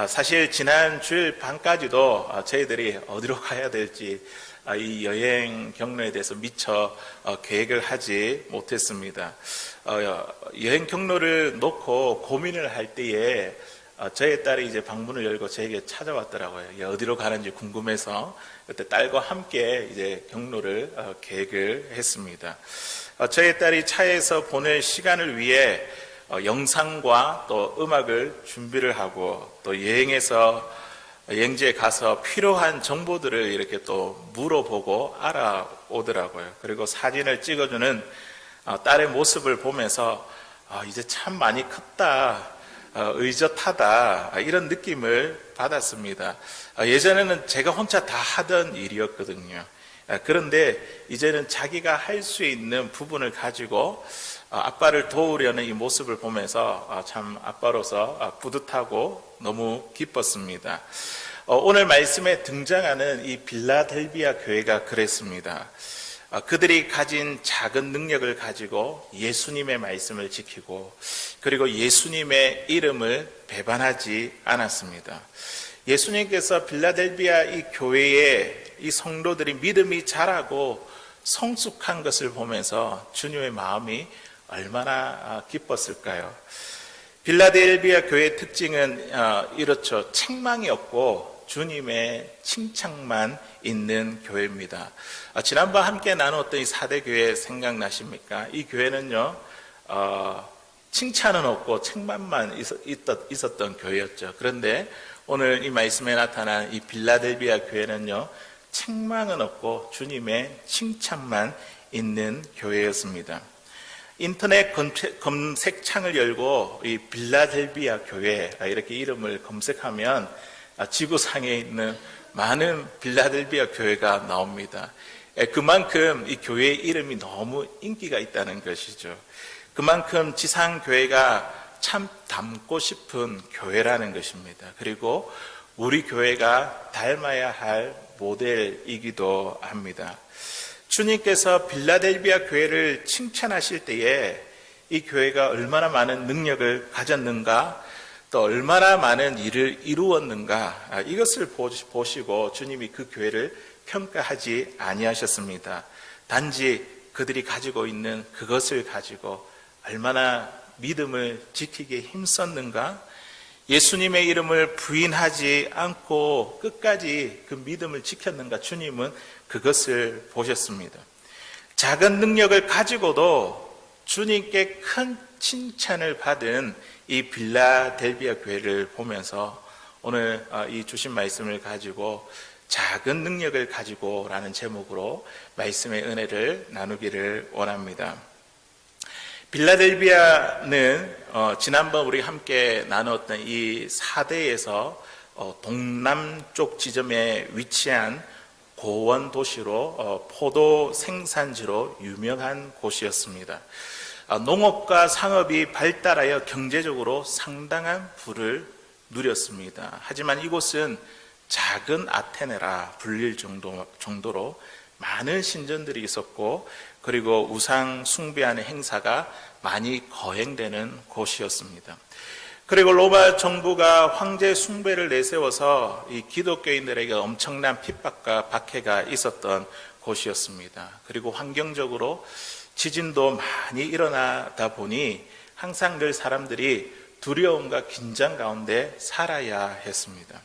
사실 지난 주일 밤까지도 저희들이 어디로 가야 될지 이 여행 경로에 대해서 미처 계획을 하지 못했습니다. 여행 경로를 놓고 고민을 할 때에 저희 딸이 이제 방문을 열고 저에게 찾아왔더라고요. 어디로 가는지 궁금해서 그때 딸과 함께 이제 경로를 계획을 했습니다. 저희 딸이 차에서 보낼 시간을 위해 영상과 또 음악을 준비를 하고 또 여행지에 가서 필요한 정보들을 이렇게 또 물어보고 알아오더라고요. 그리고 사진을 찍어주는 딸의 모습을 보면서 이제 참 많이 컸다, 의젓하다, 이런 느낌을 받았습니다. 예전에는 제가 혼자 다 하던 일이었거든요. 그런데 이제는 자기가 할 수 있는 부분을 가지고 아빠를 도우려는 이 모습을 보면서 참 아빠로서 뿌듯하고 너무 기뻤습니다. 오늘 말씀에 등장하는 이 빌라델비아 교회가 그랬습니다. 그들이 가진 작은 능력을 가지고 예수님의 말씀을 지키고 그리고 예수님의 이름을 배반하지 않았습니다. 예수님께서 빌라델비아 이 교회에 이 성도들이 믿음이 자라고 성숙한 것을 보면서 주님의 마음이 얼마나 기뻤을까요? 빌라델비아 교회의 특징은 이렇죠. 책망이 없고 주님의 칭찬만 있는 교회입니다. 지난번 함께 나누었던 이 4대 교회 생각나십니까? 이 교회는요, 칭찬은 없고 책망만 있었던 교회였죠. 그런데 오늘 이 말씀에 나타난 이 빌라델비아 교회는요, 책망은 없고 주님의 칭찬만 있는 교회였습니다. 인터넷 검색창을 열고 이 빌라델비아 교회 이렇게 이름을 검색하면 지구상에 있는 많은 빌라델비아 교회가 나옵니다. 그만큼 이 교회의 이름이 너무 인기가 있다는 것이죠. 그만큼 지상교회가 참 닮고 싶은 교회라는 것입니다. 그리고 우리 교회가 닮아야 할 모델이기도 합니다. 주님께서 빌라델비아 교회를 칭찬하실 때에 이 교회가 얼마나 많은 능력을 가졌는가, 또 얼마나 많은 일을 이루었는가, 이것을 보시고 주님이 그 교회를 평가하지 아니하셨습니다. 단지 그들이 가지고 있는 그것을 가지고 얼마나 믿음을 지키기에 힘썼는가, 예수님의 이름을 부인하지 않고 끝까지 그 믿음을 지켰는가, 주님은 그것을 보셨습니다. 작은 능력을 가지고도 주님께 큰 칭찬을 받은 이 빌라델비아 교회를 보면서 오늘 이 주신 말씀을 가지고 작은 능력을 가지고 라는 제목으로 말씀의 은혜를 나누기를 원합니다. 빌라델비아는 지난번 우리 함께 나누었던 이 4대에서 동남쪽 지점에 위치한 고원 도시로 포도 생산지로 유명한 곳이었습니다. 농업과 상업이 발달하여 경제적으로 상당한 부를 누렸습니다. 하지만 이곳은 작은 아테네라 불릴 정도로 많은 신전들이 있었고 그리고 우상 숭배하는 행사가 많이 거행되는 곳이었습니다. 그리고 로마 정부가 황제 숭배를 내세워서 이 기독교인들에게 엄청난 핍박과 박해가 있었던 곳이었습니다. 그리고 환경적으로 지진도 많이 일어나다 보니 항상 늘 사람들이 두려움과 긴장 가운데 살아야 했습니다.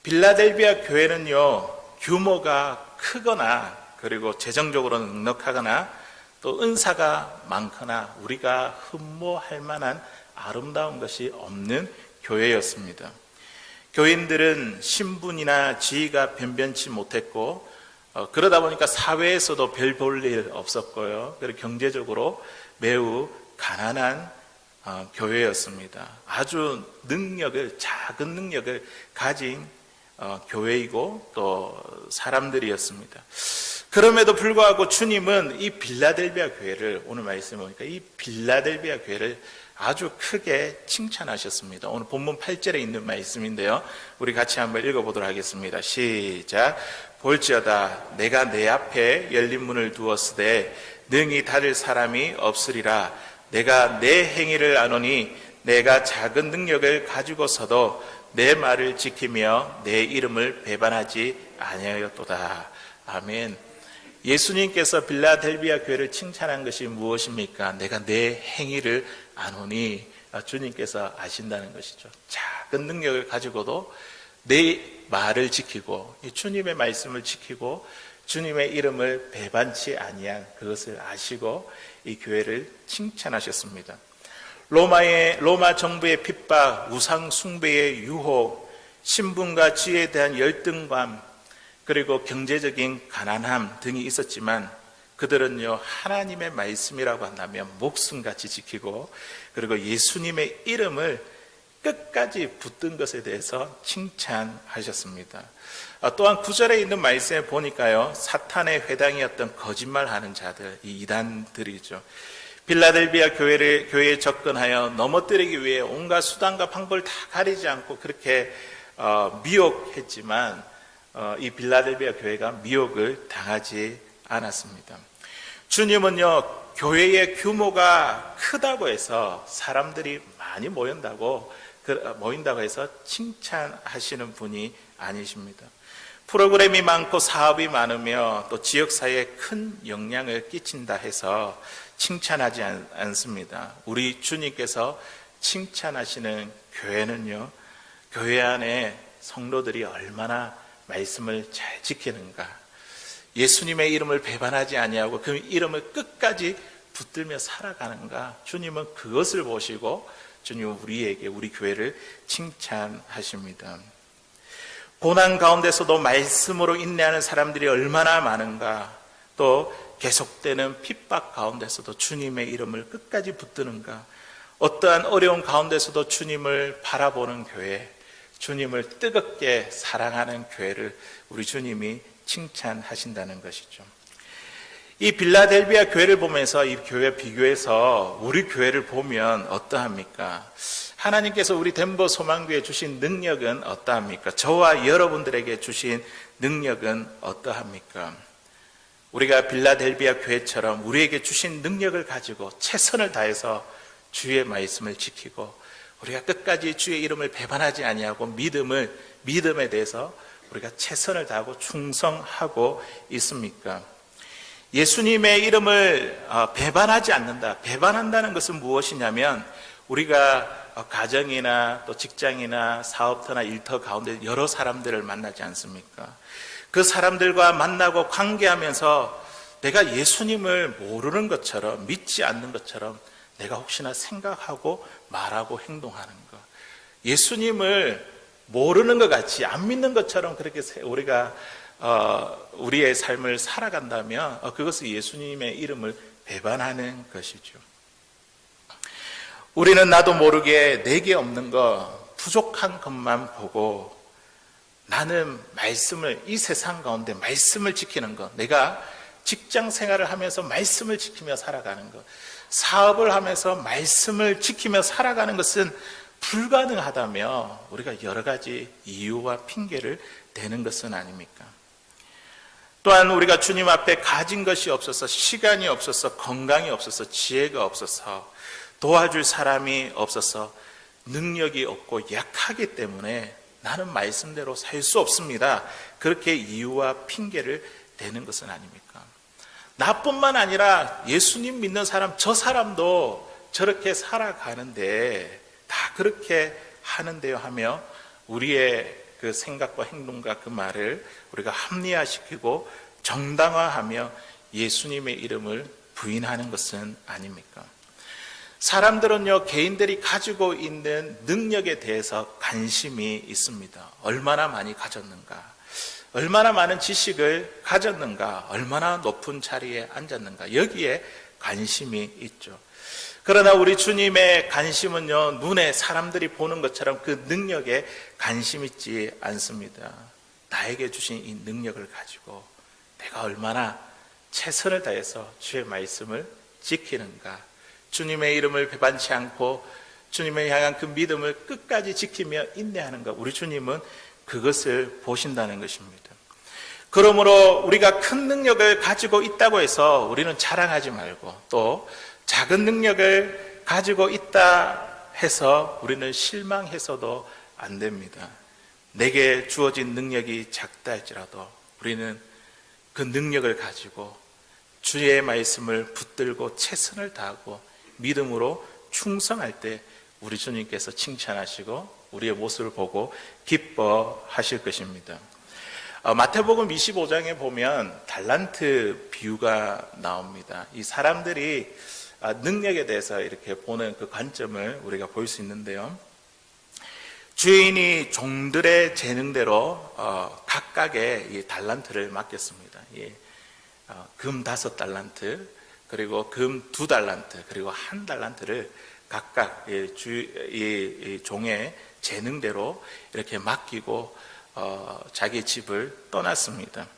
빌라델비아 교회는요, 규모가 크거나 그리고 재정적으로 넉넉하거나 또 은사가 많거나 우리가 흠모할 만한 아름다운 것이 없는 교회였습니다. 교인들은 신분이나 지위가 변변치 못했고 그러다 보니까 사회에서도 별 볼 일 없었고요. 그리고 경제적으로 매우 가난한 교회였습니다. 아주 작은 능력을 가진 교회이고 또 사람들이었습니다. 그럼에도 불구하고 주님은 이 빌라델비아 교회를 오늘 말씀해 보니까 이 빌라델비아 교회를 아주 크게 칭찬하셨습니다. 오늘 본문 8절에 있는 말씀인데요. 우리 같이 한번 읽어보도록 하겠습니다. 시작. 볼지어다 내가 내 앞에 열린 문을 두었으되 능히 닫을 사람이 없으리라. 내가 내 행위를 아노니 내가 작은 능력을 가지고서도 내 말을 지키며 내 이름을 배반하지 아니하였도다. 아멘. 예수님께서 빌라델비아 교회를 칭찬한 것이 무엇입니까? 내가 내 행위를 아노니 주님께서 아신다는 것이죠. 작은 능력을 가지고도 내 말을 지키고 주님의 말씀을 지키고 주님의 이름을 배반치 아니한 그것을 아시고 이 교회를 칭찬하셨습니다. 로마 정부의 핍박, 우상 숭배의 유혹, 신분과 지위에 대한 열등감, 그리고 경제적인 가난함 등이 있었지만 그들은요, 하나님의 말씀이라고 한다면 목숨같이 지키고, 그리고 예수님의 이름을 끝까지 붙든 것에 대해서 칭찬하셨습니다. 또한 9절에 있는 말씀에 보니까요, 사탄의 회당이었던 거짓말하는 자들, 이 이단들이죠. 빌라델비아 교회에 접근하여 넘어뜨리기 위해 온갖 수단과 방법을 다 가리지 않고 그렇게 미혹했지만 이 빌라델비아 교회가 미혹을 당하지 않았습니다. 주님은요, 교회의 규모가 크다고 해서 사람들이 많이 모인다고 해서 칭찬하시는 분이 아니십니다. 프로그램이 많고 사업이 많으며 또 지역사회에 큰 영향을 끼친다 해서 칭찬하지 않습니다. 우리 주님께서 칭찬하시는 교회는요, 교회 안에 성도들이 얼마나 말씀을 잘 지키는가, 예수님의 이름을 배반하지 아니하고 그 이름을 끝까지 붙들며 살아가는가, 주님은 그것을 보시고 주님은 우리 교회를 칭찬하십니다. 고난 가운데서도 말씀으로 인내하는 사람들이 얼마나 많은가, 또 계속되는 핍박 가운데서도 주님의 이름을 끝까지 붙드는가, 어떠한 어려운 가운데서도 주님을 바라보는 교회, 주님을 뜨겁게 사랑하는 교회를 우리 주님이 칭찬하신다는 것이죠. 이 빌라델비아 교회를 보면서 이 교회 비교해서 우리 교회를 보면 어떠합니까? 하나님께서 우리 덴버 소망교회에 주신 능력은 어떠합니까? 저와 여러분들에게 주신 능력은 어떠합니까? 우리가 빌라델비아 교회처럼 우리에게 주신 능력을 가지고 최선을 다해서 주의 말씀을 지키고 우리가 끝까지 주의 이름을 배반하지 아니하고 믿음에 대해서 우리가 최선을 다하고 충성하고 있습니까? 예수님의 이름을 배반하지 않는다. 배반한다는 것은 무엇이냐면 우리가 가정이나 또 직장이나 사업터나 일터 가운데 여러 사람들을 만나지 않습니까? 그 사람들과 만나고 관계하면서 내가 예수님을 모르는 것처럼, 믿지 않는 것처럼 내가 혹시나 생각하고 말하고 행동하는 것, 예수님을 모르는 것 같이, 안 믿는 것처럼 그렇게 우리가 우리의 삶을 살아간다면 그것은 예수님의 이름을 배반하는 것이죠. 우리는 나도 모르게 내게 없는 것, 부족한 것만 보고 나는 말씀을, 이 세상 가운데 말씀을 지키는 것, 내가 직장 생활을 하면서 말씀을 지키며 살아가는 것, 사업을 하면서 말씀을 지키며 살아가는 것은 불가능하다며 우리가 여러 가지 이유와 핑계를 대는 것은 아닙니까? 또한 우리가 주님 앞에 가진 것이 없어서, 시간이 없어서, 건강이 없어서, 지혜가 없어서, 도와줄 사람이 없어서, 능력이 없고 약하기 때문에 나는 말씀대로 살 수 없습니다, 그렇게 이유와 핑계를 대는 것은 아닙니까? 나뿐만 아니라 예수님 믿는 사람, 저 사람도 저렇게 살아가는데 다 그렇게 하는데요 하며 우리의 그 생각과 행동과 그 말을 우리가 합리화시키고 정당화하며 예수님의 이름을 부인하는 것은 아닙니까? 사람들은요, 개인들이 가지고 있는 능력에 대해서 관심이 있습니다. 얼마나 많이 가졌는가, 얼마나 많은 지식을 가졌는가, 얼마나 높은 자리에 앉았는가, 여기에 관심이 있죠. 그러나 우리 주님의 관심은요, 눈에 사람들이 보는 것처럼 그 능력에 관심 있지 않습니다. 나에게 주신 이 능력을 가지고 내가 얼마나 최선을 다해서 주의 말씀을 지키는가, 주님의 이름을 배반치 않고 주님을 향한 그 믿음을 끝까지 지키며 인내하는가, 우리 주님은 그것을 보신다는 것입니다. 그러므로 우리가 큰 능력을 가지고 있다고 해서 우리는 자랑하지 말고, 또 작은 능력을 가지고 있다 해서 우리는 실망해서도 안 됩니다. 내게 주어진 능력이 작다 할지라도 우리는 그 능력을 가지고 주의 말씀을 붙들고 최선을 다하고 믿음으로 충성할 때 우리 주님께서 칭찬하시고 우리의 모습을 보고 기뻐하실 것입니다. 마태복음 25장에 보면 달란트 비유가 나옵니다. 이 사람들이 능력에 대해서 이렇게 보는 그 관점을 우리가 볼 수 있는데요. 주인이 종들의 재능대로 각각의 이 달란트를 맡겼습니다. 금 5달란트, 그리고 금 2달란트, 그리고 1달란트를 각각 이 종의 재능대로 이렇게 맡기고 자기 집을 떠났습니다.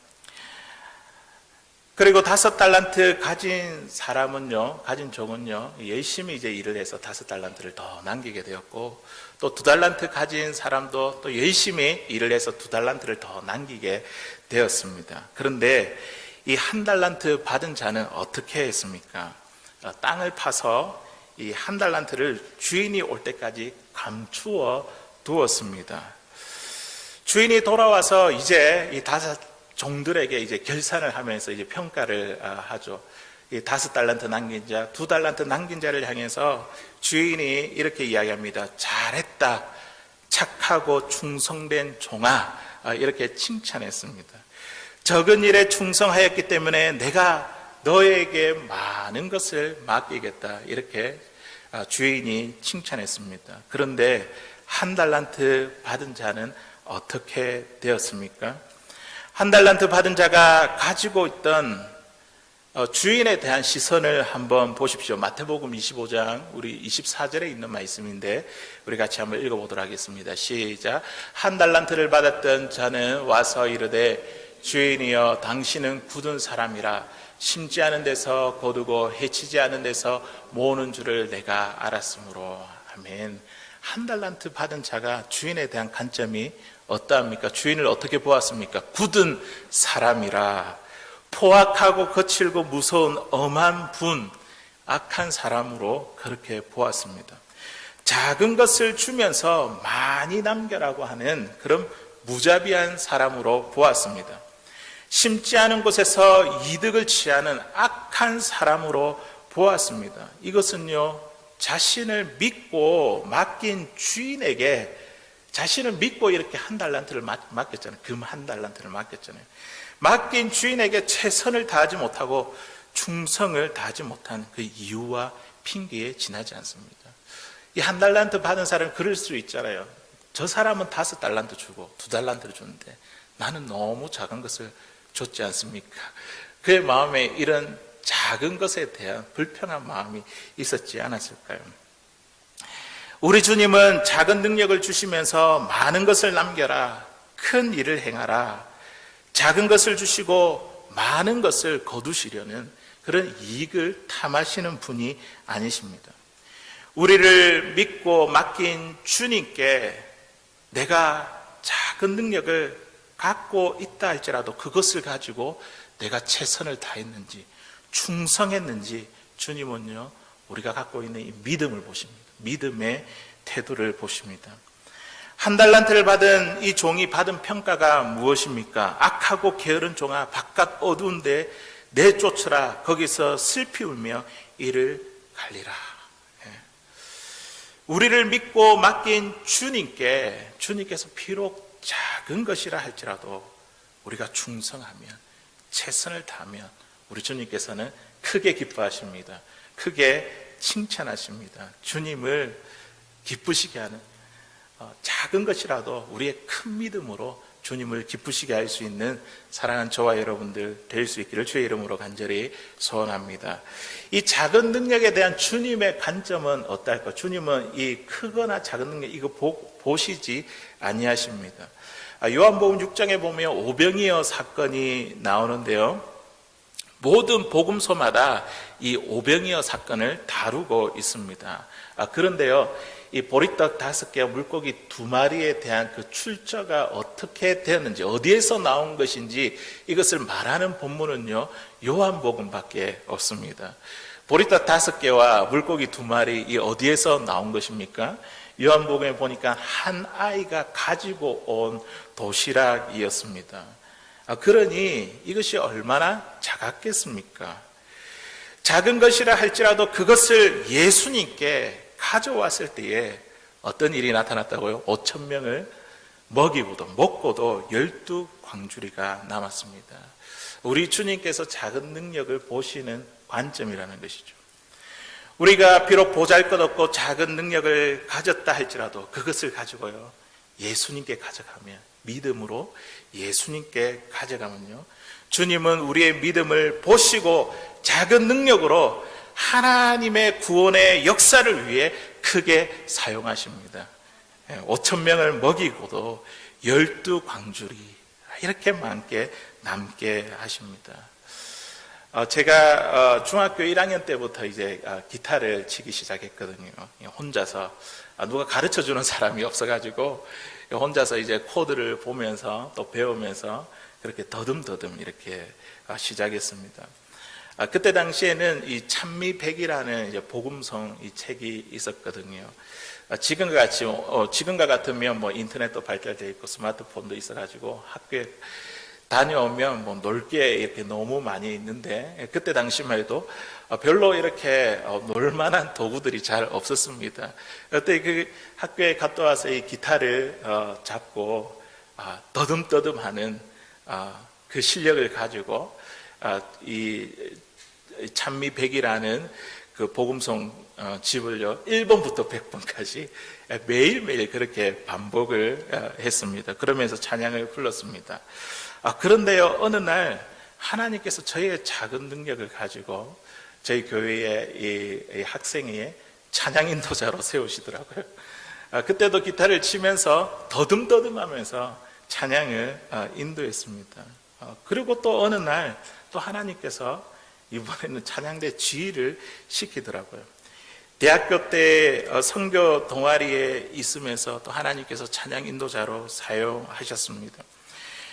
그리고 5달란트 가진 사람은요, 가진 종은요, 열심히 이제 일을 해서 5달란트를 더 남기게 되었고, 또 2달란트 가진 사람도 또 열심히 일을 해서 2달란트를 더 남기게 되었습니다. 그런데 이 1달란트 받은 자는 어떻게 했습니까? 땅을 파서 이 1달란트를 주인이 올 때까지 감추어 두었습니다. 주인이 돌아와서 이제 이 5 종들에게 이제 결산을 하면서 이제 평가를 하죠. 이 5달란트 남긴 자, 2달란트 남긴 자를 향해서 주인이 이렇게 이야기합니다. 잘했다, 착하고 충성된 종아, 이렇게 칭찬했습니다. 적은 일에 충성하였기 때문에 내가 너에게 많은 것을 맡기겠다, 이렇게 주인이 칭찬했습니다. 그런데 1달란트 받은 자는 어떻게 되었습니까? 1달란트 받은 자가 가지고 있던 주인에 대한 시선을 한번 보십시오. 마태복음 25장 우리 24절에 있는 말씀인데 우리 같이 한번 읽어보도록 하겠습니다. 시작. 1달란트를 받았던 자는 와서 이르되 주인이여 당신은 굳은 사람이라 심지 않은 데서 거두고 해치지 않은 데서 모으는 줄을 내가 알았으므로. 아멘. 1달란트 받은 자가 주인에 대한 관점이 어떠합니까? 주인을 어떻게 보았습니까? 굳은 사람이라, 포악하고 거칠고 무서운 엄한 분, 악한 사람으로 그렇게 보았습니다. 작은 것을 주면서 많이 남겨라고 하는 그런 무자비한 사람으로 보았습니다. 심지 않은 곳에서 이득을 취하는 악한 사람으로 보았습니다. 이것은요, 자신을 믿고 맡긴 주인에게 자신을 믿고 이렇게 1달란트를 맡겼잖아요. 금 1달란트를 맡겼잖아요. 맡긴 주인에게 최선을 다하지 못하고 충성을 다하지 못한 그 이유와 핑계에 지나지 않습니다. 이 1달란트 받은 사람은 그럴 수 있잖아요. 저 사람은 5달란트 주고 2달란트를 줬는데 나는 너무 작은 것을 줬지 않습니까? 그의 마음에 이런 작은 것에 대한 불평한 마음이 있었지 않았을까요? 우리 주님은 작은 능력을 주시면서 많은 것을 남겨라, 큰 일을 행하라, 작은 것을 주시고 많은 것을 거두시려는 그런 이익을 탐하시는 분이 아니십니다. 우리를 믿고 맡긴 주님께 내가 작은 능력을 갖고 있다 할지라도 그것을 가지고 내가 최선을 다했는지 충성했는지 주님은요, 우리가 갖고 있는 이 믿음을 보십니다. 믿음의 태도를 보십니다. 1달란트를 받은 이 종이 받은 평가가 무엇입니까? 악하고 게으른 종아, 바깥 어두운 데 내쫓으라. 거기서 슬피 울며 이를 갈리라. 우리를 믿고 맡긴 주님께서 비록 작은 것이라 할지라도 우리가 충성하면, 최선을 다하면 우리 주님께서는 크게 기뻐하십니다. 크게 칭찬하십니다. 주님을 기쁘시게 하는 작은 것이라도 우리의 큰 믿음으로 주님을 기쁘시게 할 수 있는 사랑하는 저와 여러분들 될 수 있기를 주의 이름으로 간절히 소원합니다. 이 작은 능력에 대한 주님의 관점은 어떨까? 주님은 이 크거나 작은 능력 이거 보시지 아니하십니다. 요한복음 6장에 보면 오병이어 사건이 나오는데요. 모든 복음서마다 이 오병이어 사건을 다루고 있습니다. 그런데요, 이 보리떡 5개와 물고기 2마리에 대한 그 출처가 어떻게 되었는지, 어디에서 나온 것인지 이것을 말하는 본문은요, 요한복음밖에 없습니다. 보리떡 5개와 물고기 2마리 이 어디에서 나온 것입니까? 요한복음에 보니까 한 아이가 가지고 온 도시락이었습니다. 그러니 이것이 얼마나 작았겠습니까? 작은 것이라 할지라도 그것을 예수님께 가져왔을 때에 어떤 일이 나타났다고요? 5천 명을 먹고도 12광주리가 남았습니다. 우리 주님께서 작은 능력을 보시는 관점이라는 것이죠. 우리가 비록 보잘것없고 작은 능력을 가졌다 할지라도 그것을 가지고요, 예수님께 가져가면, 믿음으로 예수님께 가져가면요, 주님은 우리의 믿음을 보시고 작은 능력으로 하나님의 구원의 역사를 위해 크게 사용하십니다. 5천 명을 먹이고도 12광주리 이렇게 많게 남게 하십니다. 제가 중학교 1학년 때부터 이제 기타를 치기 시작했거든요. 혼자서 누가 가르쳐주는 사람이 없어가지고 혼자서 이제 코드를 보면서 또 배우면서 그렇게 더듬더듬 이렇게 시작했습니다. 그때 당시에는 이 찬미백이라는 이제 복음성 이 책이 있었거든요. 지금과 같으면 뭐 인터넷도 발달되어 있고 스마트폰도 있어가지고 학교에 다녀오면 뭐 놀 게 이렇게 너무 많이 있는데, 그때 당시만 해도 별로 이렇게 놀만한 도구들이 잘 없었습니다. 그때 그 학교에 갔다 와서 이 기타를 잡고 더듬더듬하는 그 실력을 가지고 이 찬미백이라는 그 복음성 집을요 1번부터 100번까지 매일매일 그렇게 반복을 했습니다. 그러면서 찬양을 불렀습니다. 그런데요, 어느 날 하나님께서 저희의 작은 능력을 가지고 저희 교회의 이 학생의 찬양 인도자로 세우시더라고요. 그때도 기타를 치면서 더듬더듬하면서 찬양을 인도했습니다. 그리고 또 어느 날 또 하나님께서 이번에는 찬양대 지휘를 시키더라고요. 대학교 때 선교 동아리에 있으면서 또 하나님께서 찬양 인도자로 사용하셨습니다.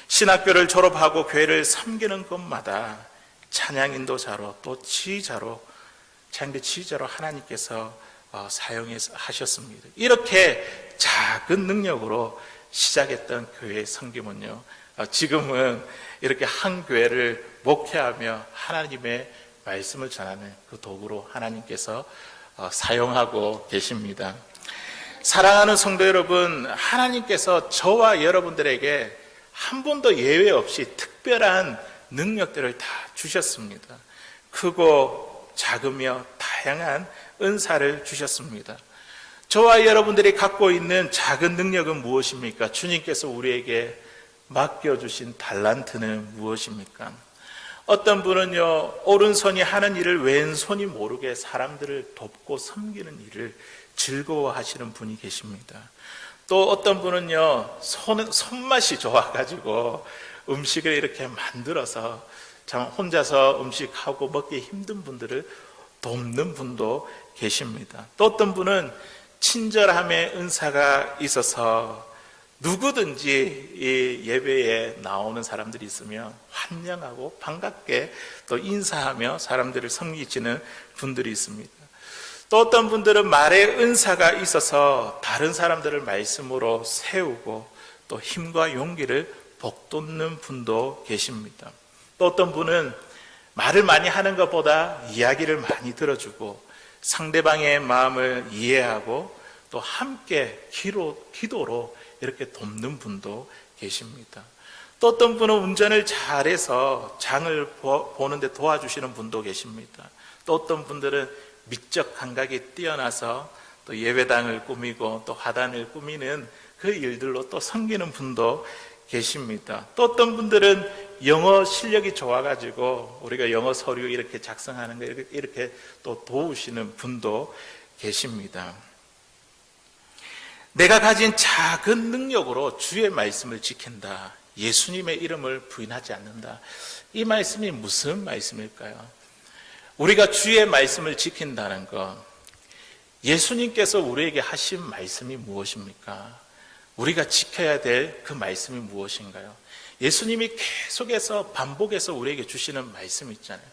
신학교를 졸업하고 교회를 섬기는 것마다 찬양 인도자로 또 지휘자로, 찬양대 지휘자로 하나님께서 사용하셨습니다. 이렇게 작은 능력으로 시작했던 교회의 섬김은요, 지금은 이렇게 한 교회를 목회하며 하나님의 말씀을 전하는 그 도구로 하나님께서 사용하고 계십니다. 사랑하는 성도 여러분, 하나님께서 저와 여러분들에게 한 번도 예외 없이 특별한 능력들을 다 주셨습니다. 크고 작으며 다양한 은사를 주셨습니다. 저와 여러분들이 갖고 있는 작은 능력은 무엇입니까? 주님께서 우리에게 맡겨주신 달란트는 무엇입니까? 어떤 분은요, 오른손이 하는 일을 왼손이 모르게 사람들을 돕고 섬기는 일을 즐거워하시는 분이 계십니다. 또 어떤 분은요, 손맛이 좋아가지고 음식을 이렇게 만들어서 참 혼자서 음식하고 먹기 힘든 분들을 돕는 분도 계십니다. 또 어떤 분은 친절함의 은사가 있어서 누구든지 이 예배에 나오는 사람들이 있으면 환영하고 반갑게 또 인사하며 사람들을 섬기시는 분들이 있습니다. 또 어떤 분들은 말의 은사가 있어서 다른 사람들을 말씀으로 세우고 또 힘과 용기를 북돋는 분도 계십니다. 또 어떤 분은 말을 많이 하는 것보다 이야기를 많이 들어주고 상대방의 마음을 이해하고 또 함께 기도로 이렇게 돕는 분도 계십니다. 또 어떤 분은 운전을 잘해서 장을 보는데 도와주시는 분도 계십니다. 또 어떤 분들은 미적 감각이 뛰어나서 또 예배당을 꾸미고 또 화단을 꾸미는 그 일들로 또 섬기는 분도 계십니다. 또 어떤 분들은 영어 실력이 좋아가지고 우리가 영어 서류 이렇게 작성하는 거 이렇게 또 도우시는 분도 계십니다. 내가 가진 작은 능력으로 주의 말씀을 지킨다. 예수님의 이름을 부인하지 않는다. 이 말씀이 무슨 말씀일까요? 우리가 주의 말씀을 지킨다는 것, 예수님께서 우리에게 하신 말씀이 무엇입니까? 우리가 지켜야 될 그 말씀이 무엇인가요? 예수님이 계속해서 반복해서 우리에게 주시는 말씀이 있잖아요.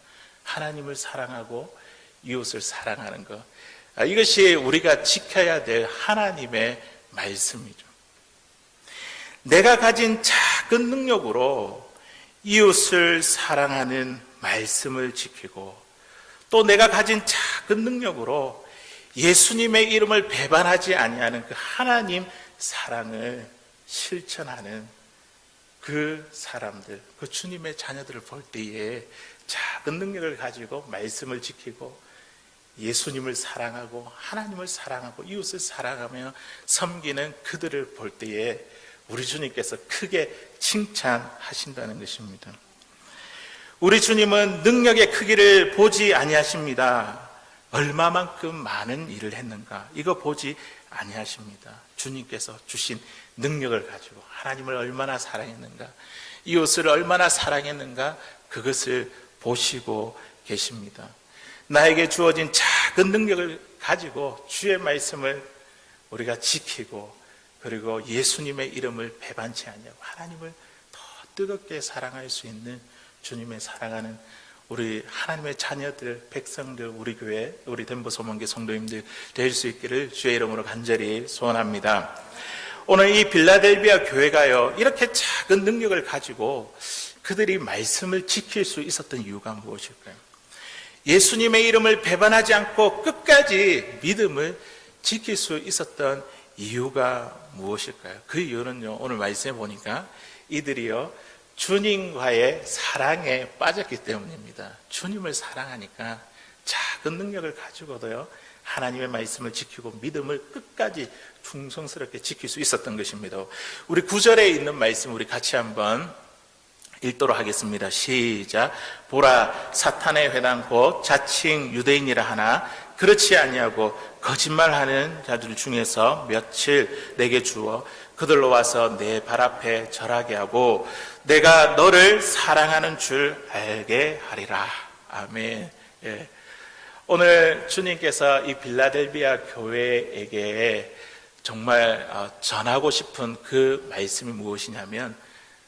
하나님을 사랑하고 이웃을 사랑하는 것. 이것이 우리가 지켜야 될 하나님의 말씀이죠. 내가 가진 작은 능력으로 이웃을 사랑하는 말씀을 지키고, 또 내가 가진 작은 능력으로 예수님의 이름을 배반하지 아니하는 그 하나님 사랑을 실천하는 그 사람들, 그 주님의 자녀들을 볼 때에 작은 능력을 가지고 말씀을 지키고 예수님을 사랑하고 하나님을 사랑하고 이웃을 사랑하며 섬기는 그들을 볼 때에 우리 주님께서 크게 칭찬하신다는 것입니다. 우리 주님은 능력의 크기를 보지 아니하십니다. 얼마만큼 많은 일을 했는가, 이거 보지 아니하십니다. 주님께서 주신 능력을 가지고 하나님을 얼마나 사랑했는가, 이웃을 얼마나 사랑했는가, 그것을 보시고 계십니다. 나에게 주어진 작은 능력을 가지고 주의 말씀을 우리가 지키고, 그리고 예수님의 이름을 배반치 아니하고 하나님을 더 뜨겁게 사랑할 수 있는 주님의 사랑하는 우리 하나님의 자녀들, 백성들, 우리 교회, 우리 덴버 소망교 성도님들 될 수 있기를 주의 이름으로 간절히 소원합니다. 오늘 이 빌라델비아 교회가요, 이렇게 작은 능력을 가지고 그들이 말씀을 지킬 수 있었던 이유가 무엇일까요? 예수님의 이름을 배반하지 않고 끝까지 믿음을 지킬 수 있었던 이유가 무엇일까요? 그 이유는요, 오늘 말씀해 보니까 이들이요, 주님과의 사랑에 빠졌기 때문입니다. 주님을 사랑하니까 작은 능력을 가지고도요, 하나님의 말씀을 지키고 믿음을 끝까지 충성스럽게 지킬 수 있었던 것입니다. 우리 9절에 있는 말씀 우리 같이 한번 읽도록 하겠습니다. 시작. 보라, 사탄의 회당 곧 자칭 유대인이라 하나 그렇지 아니하고 거짓말하는 자들 중에서 며칠 내게 주어 그들로 와서 내 발 앞에 절하게 하고 내가 너를 사랑하는 줄 알게 하리라. 아멘. 예. 오늘 주님께서 이 빌라델비아 교회에게 정말 전하고 싶은 그 말씀이 무엇이냐면,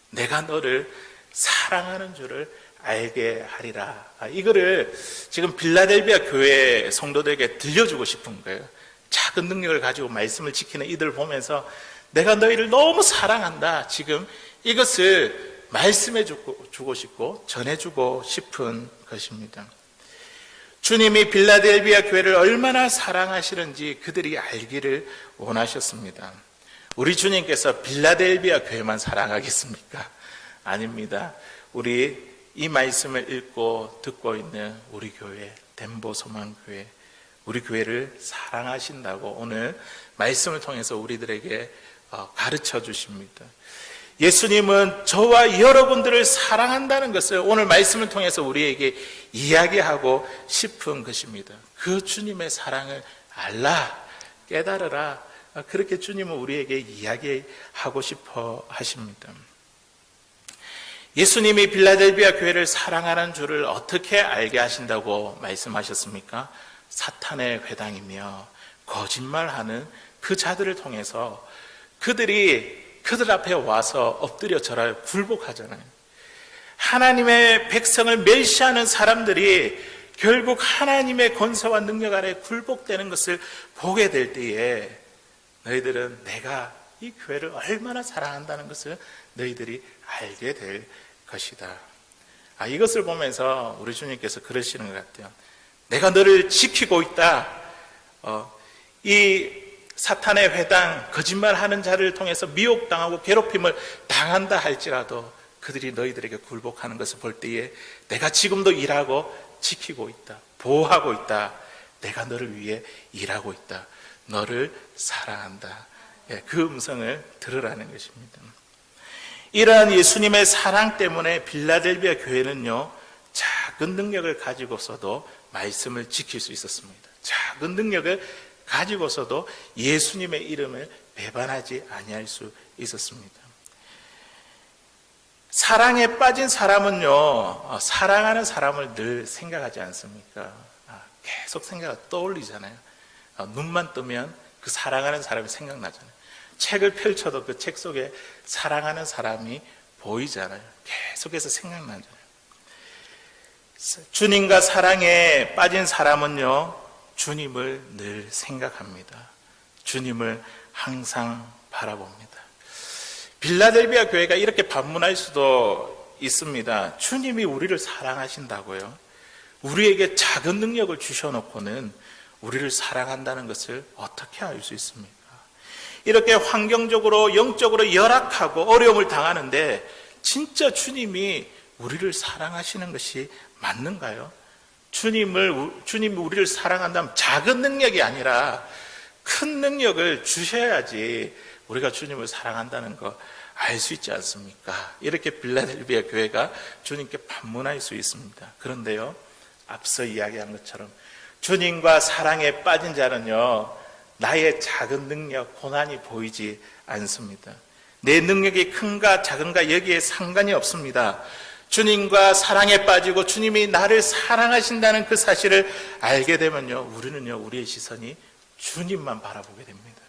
내가 너를 사랑하는 줄을 알게 하리라. 이거를 지금 빌라델비아 교회 성도들에게 들려주고 싶은 거예요. 작은 능력을 가지고 말씀을 지키는 이들을 보면서 내가 너희를 너무 사랑한다, 지금 이것을 말씀해 주고 싶고 전해주고 싶은 것입니다. 주님이 빌라델비아 교회를 얼마나 사랑하시는지 그들이 알기를 원하셨습니다. 우리 주님께서 빌라델비아 교회만 사랑하겠습니까? 아닙니다. 우리 이 말씀을 읽고 듣고 있는 우리 교회, 덴버 소망교회, 우리 교회를 사랑하신다고 오늘 말씀을 통해서 우리들에게 가르쳐 주십니다. 예수님은 저와 여러분들을 사랑한다는 것을 오늘 말씀을 통해서 우리에게 이야기하고 싶은 것입니다. 그 주님의 사랑을 알라, 깨달으라, 그렇게 주님은 우리에게 이야기하고 싶어 하십니다. 예수님이 빌라델비아 교회를 사랑하는 줄을 어떻게 알게 하신다고 말씀하셨습니까? 사탄의 회당이며 거짓말하는 그 자들을 통해서 그들이 그들 앞에 와서 엎드려 절하여 굴복하잖아요. 하나님의 백성을 멸시하는 사람들이 결국 하나님의 권세와 능력 아래 굴복되는 것을 보게 될 때에 너희들은 내가 이 교회를 얼마나 사랑한다는 것을 너희들이 알게 될 것이다. 이것을 보면서 우리 주님께서 그러시는 것 같아요. 내가 너를 지키고 있다. 이 사탄의 회당, 거짓말하는 자를 통해서 미혹당하고 괴롭힘을 당한다 할지라도 그들이 너희들에게 굴복하는 것을 볼 때에 내가 지금도 일하고 지키고 있다, 보호하고 있다, 내가 너를 위해 일하고 있다, 너를 사랑한다. 그 음성을 들으라는 것입니다. 이러한 예수님의 사랑 때문에 빌라델비아 교회는요, 작은 능력을 가지고서도 말씀을 지킬 수 있었습니다. 작은 능력을 가지고서도 예수님의 이름을 배반하지 아니할 수 있었습니다. 사랑에 빠진 사람은요, 사랑하는 사람을 늘 생각하지 않습니까? 계속 떠올리잖아요. 눈만 뜨면 그 사랑하는 사람이 생각나잖아요. 책을 펼쳐도 그 책 속에 사랑하는 사람이 보이잖아요. 계속해서 생각나잖아요. 주님과 사랑에 빠진 사람은요, 주님을 늘 생각합니다. 주님을 항상 바라봅니다. 빌라델비아 교회가 이렇게 반문할 수도 있습니다. 주님이 우리를 사랑하신다고요? 우리에게 작은 능력을 주셔놓고는 우리를 사랑한다는 것을 어떻게 알 수 있습니까? 이렇게 환경적으로 영적으로 열악하고 어려움을 당하는데 진짜 주님이 우리를 사랑하시는 것이 맞는가요? 주님이 우리를 사랑한다면 작은 능력이 아니라 큰 능력을 주셔야지 우리가 주님을 사랑한다는 거 알 수 있지 않습니까? 이렇게 빌라델비아 교회가 주님께 반문할 수 있습니다. 그런데요, 앞서 이야기한 것처럼 주님과 사랑에 빠진 자는요, 나의 작은 능력, 고난이 보이지 않습니다. 내 능력이 큰가 작은가 여기에 상관이 없습니다. 주님과 사랑에 빠지고 주님이 나를 사랑하신다는 그 사실을 알게 되면요, 우리는요, 우리의 시선이 주님만 바라보게 됩니다.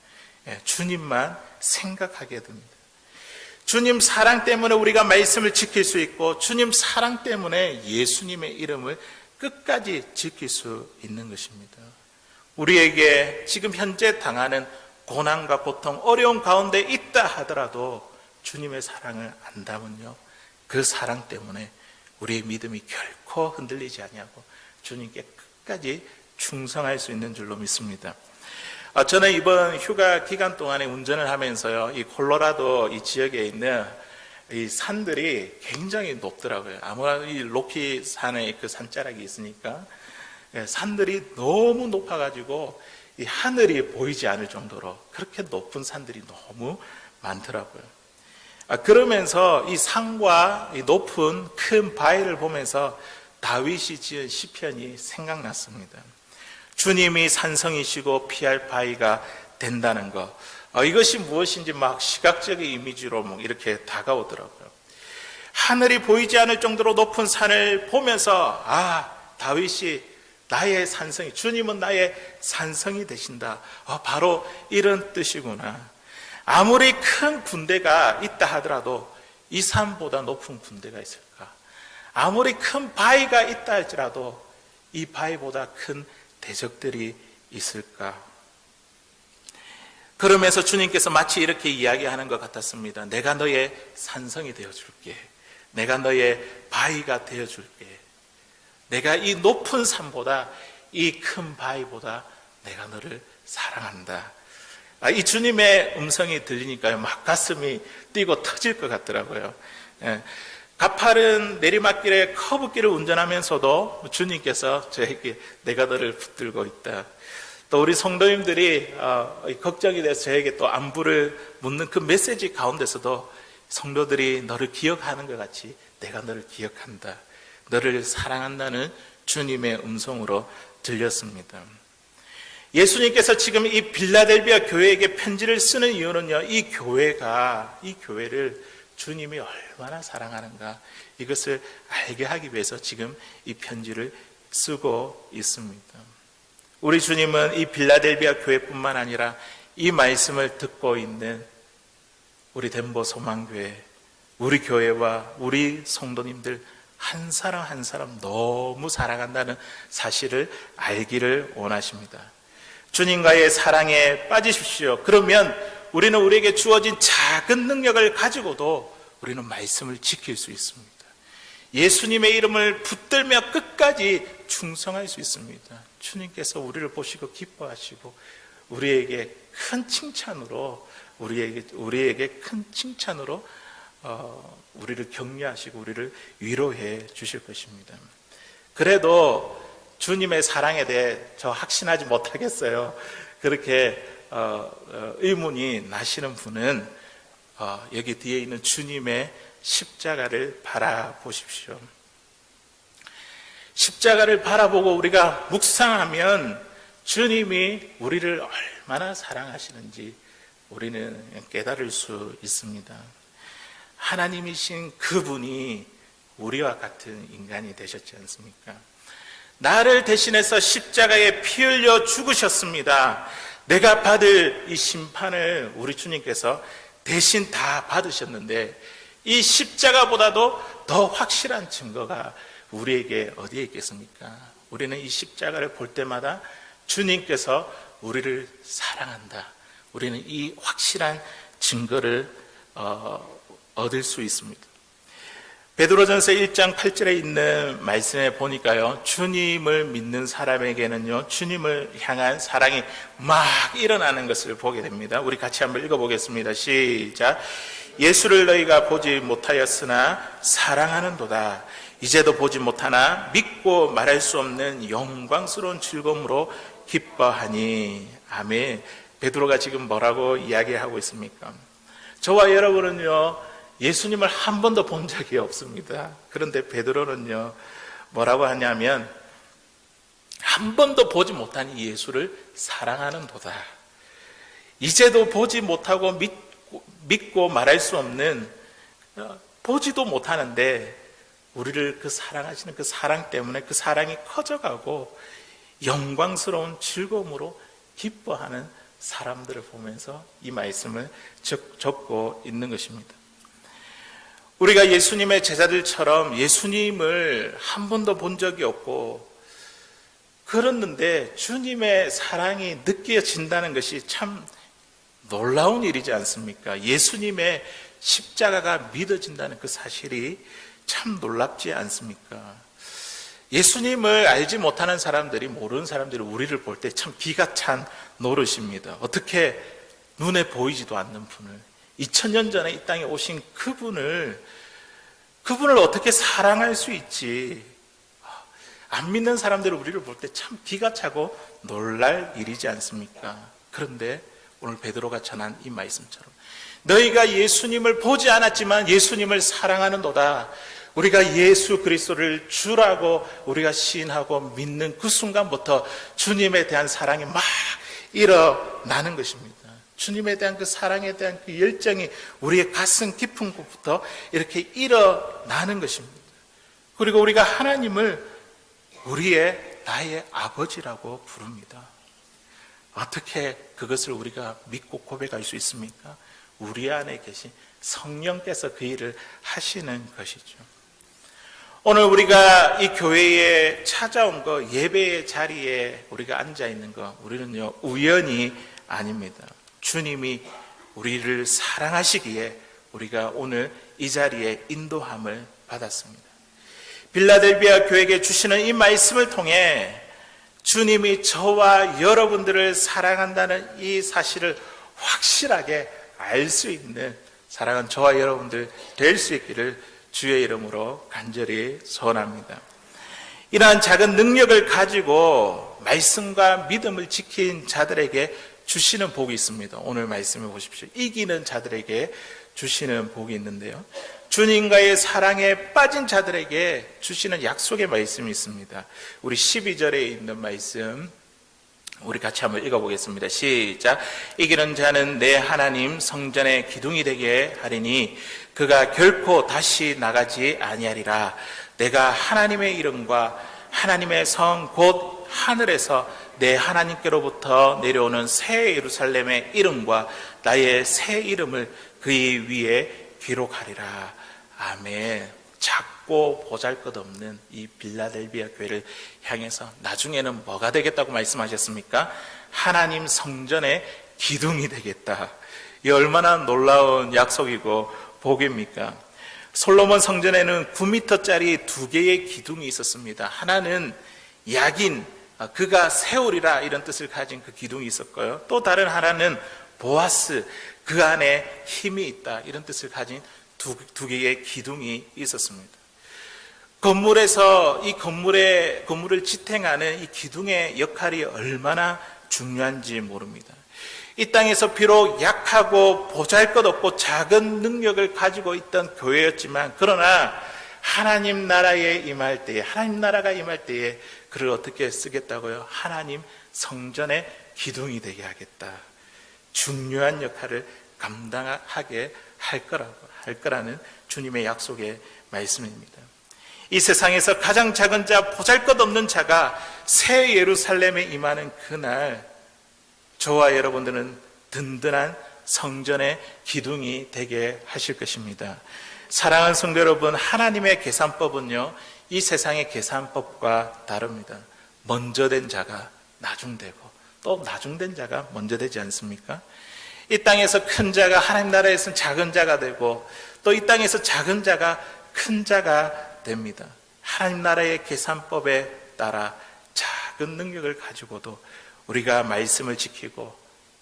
주님만 생각하게 됩니다. 주님 사랑 때문에 우리가 말씀을 지킬 수 있고 주님 사랑 때문에 예수님의 이름을 끝까지 지킬 수 있는 것입니다. 우리에게 지금 현재 당하는 고난과 고통, 어려움 가운데 있다 하더라도 주님의 사랑을 안다면요, 그 사랑 때문에 우리의 믿음이 결코 흔들리지 아니하고 주님께 끝까지 충성할 수 있는 줄로 믿습니다. 저는 이번 휴가 기간 동안에 운전을 하면서요, 이 콜로라도 이 지역에 있는 이 산들이 굉장히 높더라고요. 아무래도 이 로키 산에 그 산자락이 있으니까 산들이 너무 높아가지고 이 하늘이 보이지 않을 정도로 그렇게 높은 산들이 너무 많더라고요. 그러면서 이 산과 이 높은 큰 바위를 보면서 다윗이 지은 시편이 생각났습니다. 주님이 산성이시고 피할 바위가 된다는 것, 이것이 무엇인지 막 시각적인 이미지로 막 이렇게 다가오더라고요. 하늘이 보이지 않을 정도로 높은 산을 보면서 다윗이 나의 산성이, 주님은 나의 산성이 되신다, 바로 이런 뜻이구나. 아무리 큰 군대가 있다 하더라도 이 산보다 높은 군대가 있을까? 아무리 큰 바위가 있다 할지라도 이 바위보다 큰 대적들이 있을까? 그러면서 주님께서 마치 이렇게 이야기하는 것 같았습니다. 내가 너의 산성이 되어줄게. 내가 너의 바위가 되어줄게. 내가 이 높은 산보다, 이 큰 바위보다 내가 너를 사랑한다. 이 주님의 음성이 들리니까요, 막 가슴이 뛰고 터질 것 같더라고요. 가파른 내리막길에 커브길을 운전하면서도 주님께서 저에게 내가 너를 붙들고 있다. 또 우리 성도님들이 걱정이 돼서 저에게 또 안부를 묻는 그 메시지 가운데서도 성도들이 너를 기억하는 것 같이 내가 너를 기억한다, 너를 사랑한다는 주님의 음성으로 들렸습니다. 예수님께서 지금 이 빌라델비아 교회에게 편지를 쓰는 이유는요, 이 교회를 주님이 얼마나 사랑하는가, 이것을 알게 하기 위해서 지금 이 편지를 쓰고 있습니다. 우리 주님은 이 빌라델비아 교회뿐만 아니라 이 말씀을 듣고 있는 우리 덴버 소망교회, 우리 교회와 우리 성도님들 한 사람 한 사람 너무 사랑한다는 사실을 알기를 원하십니다. 주님과의 사랑에 빠지십시오. 그러면 우리는 우리에게 주어진 작은 능력을 가지고도 우리는 말씀을 지킬 수 있습니다. 예수님의 이름을 붙들며 끝까지 충성할 수 있습니다. 주님께서 우리를 보시고 기뻐하시고 우리에게 큰 칭찬으로 우리를 격려하시고 우리를 위로해 주실 것입니다. 그래도 주님의 사랑에 대해 저 확신하지 못하겠어요. 그렇게 의문이 나시는 분은 여기 뒤에 있는 주님의 십자가를 바라보십시오. 십자가를 바라보고 우리가 묵상하면 주님이 우리를 얼마나 사랑하시는지 우리는 깨달을 수 있습니다. 하나님이신 그분이 우리와 같은 인간이 되셨지 않습니까? 나를 대신해서 십자가에 피 흘려 죽으셨습니다. 내가 받을 이 심판을 우리 주님께서 대신 다 받으셨는데 이 십자가보다도 더 확실한 증거가 우리에게 어디에 있겠습니까? 우리는 이 십자가를 볼 때마다 주님께서 우리를 사랑한다. 우리는 이 확실한 증거를 얻을 수 있습니다. 베드로전서 1장 8절에 있는 말씀에 보니까요, 주님을 믿는 사람에게는요, 주님을 향한 사랑이 막 일어나는 것을 보게 됩니다. 우리 같이 한번 읽어보겠습니다. 시작. 예수를 너희가 보지 못하였으나 사랑하는도다. 이제도 보지 못하나 믿고 말할 수 없는 영광스러운 즐거움으로 기뻐하니. 아멘. 베드로가 지금 뭐라고 이야기하고 있습니까? 저와 여러분은요, 예수님을 한 번도 본 적이 없습니다. 그런데 베드로는요, 뭐라고 하냐면 한 번도 보지 못한 이 예수를 사랑하는도다. 이제도 보지 못하고 믿고 말할 수 없는, 보지도 못하는데 우리를 그 사랑하시는 그 사랑 때문에 그 사랑이 커져가고 영광스러운 즐거움으로 기뻐하는 사람들을 보면서 이 말씀을 적고 있는 것입니다. 우리가 예수님의 제자들처럼 예수님을 한 번도 본 적이 없고 그랬는데 주님의 사랑이 느껴진다는 것이 참 놀라운 일이지 않습니까? 예수님의 십자가가 믿어진다는 그 사실이 참 놀랍지 않습니까? 예수님을 알지 못하는 사람들이, 모르는 사람들이 우리를 볼 때 참 기가 찬 노릇입니다. 어떻게 눈에 보이지도 않는 분을, 2000년 전에 이 땅에 오신 그분을 어떻게 사랑할 수 있지? 안 믿는 사람들이 우리를 볼 때 참 기가 차고 놀랄 일이지 않습니까? 그런데 오늘 베드로가 전한 이 말씀처럼 너희가 예수님을 보지 않았지만 예수님을 사랑하는도다. 우리가 예수 그리스도를 주라고 우리가 시인하고 믿는 그 순간부터 주님에 대한 사랑이 막 일어나는 것입니다. 주님에 대한 그 사랑에 대한 그 열정이 우리의 가슴 깊은 곳부터 이렇게 일어나는 것입니다. 그리고 우리가 하나님을 우리의 나의 아버지라고 부릅니다. 어떻게 그것을 우리가 믿고 고백할 수 있습니까? 우리 안에 계신 성령께서 그 일을 하시는 것이죠. 오늘 우리가 이 교회에 찾아온 거, 예배의 자리에 우리가 앉아 있는 거, 우리는요, 우연이 아닙니다. 주님이 우리를 사랑하시기에 우리가 오늘 이 자리에 인도함을 받았습니다. 빌라델비아 교회에게 주시는 이 말씀을 통해 주님이 저와 여러분들을 사랑한다는 이 사실을 확실하게 알 수 있는 사랑은 저와 여러분들 될 수 있기를 주의 이름으로 간절히 소원합니다. 이러한 작은 능력을 가지고 말씀과 믿음을 지킨 자들에게 주시는 복이 있습니다. 오늘 말씀해 보십시오. 이기는 자들에게 주시는 복이 있는데요, 주님과의 사랑에 빠진 자들에게 주시는 약속의 말씀이 있습니다. 우리 12절에 있는 말씀 우리 같이 한번 읽어보겠습니다. 시작. 이기는 자는 내 하나님 성전의 기둥이 되게 하리니 그가 결코 다시 나가지 아니하리라. 내가 하나님의 이름과 하나님의 성 곧 하늘에서 내 하나님께로부터 내려오는 새 예루살렘의 이름과 나의 새 이름을 그의 위에 기록하리라. 아멘. 작고 보잘것없는 이 빌라델비아 교회를 향해서 나중에는 뭐가 되겠다고 말씀하셨습니까? 하나님 성전의 기둥이 되겠다. 이 얼마나 놀라운 약속이고 복입니까? 솔로몬 성전에는 9m짜리 2개의 기둥이 있었습니다. 하나는 야긴, 그가 세우리라 이런 뜻을 가진 그 기둥이 있었고요. 또 다른 하나는 보아스, 그 안에 힘이 있다 이런 뜻을 가진 두 개의 기둥이 있었습니다. 건물에서 이 건물을 지탱하는 이 기둥의 역할이 얼마나 중요한지 모릅니다. 이 땅에서 비록 약하고 보잘것없고 작은 능력을 가지고 있던 교회였지만, 그러나 하나님 나라에 임할 때에, 하나님 나라가 임할 때에 그를 어떻게 쓰겠다고요? 하나님 성전의 기둥이 되게 하겠다. 중요한 역할을 감당하게 할 거라는 주님의 약속의 말씀입니다. 이 세상에서 가장 작은 자, 보잘것없는 자가 새 예루살렘에 임하는 그날, 저와 여러분들은 든든한 성전의 기둥이 되게 하실 것입니다. 사랑하는 성도 여러분, 하나님의 계산법은요, 이 세상의 계산법과 다릅니다. 먼저 된 자가 나중되고 또 나중된 자가 먼저 되지 않습니까? 이 땅에서 큰 자가 하나님 나라에서는 작은 자가 되고 또 이 땅에서 작은 자가 큰 자가 됩니다. 하나님 나라의 계산법에 따라 작은 능력을 가지고도 우리가 말씀을 지키고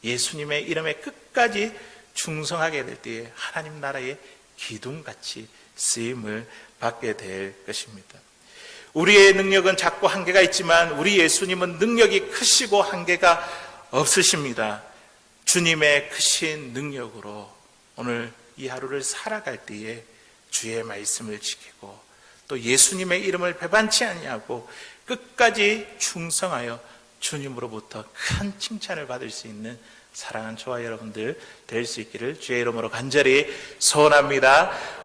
예수님의 이름에 끝까지 충성하게 될 때에 하나님 나라의 기둥같이 쓰임을 받게 될 것입니다. 우리의 능력은 작고 한계가 있지만 우리 예수님은 능력이 크시고 한계가 없으십니다. 주님의 크신 능력으로 오늘 이 하루를 살아갈 때에 주의 말씀을 지키고 또 예수님의 이름을 배반치 아니하고 끝까지 충성하여 주님으로부터 큰 칭찬을 받을 수 있는 사랑하는 저와 여러분들 될 수 있기를 주의 이름으로 간절히 소원합니다.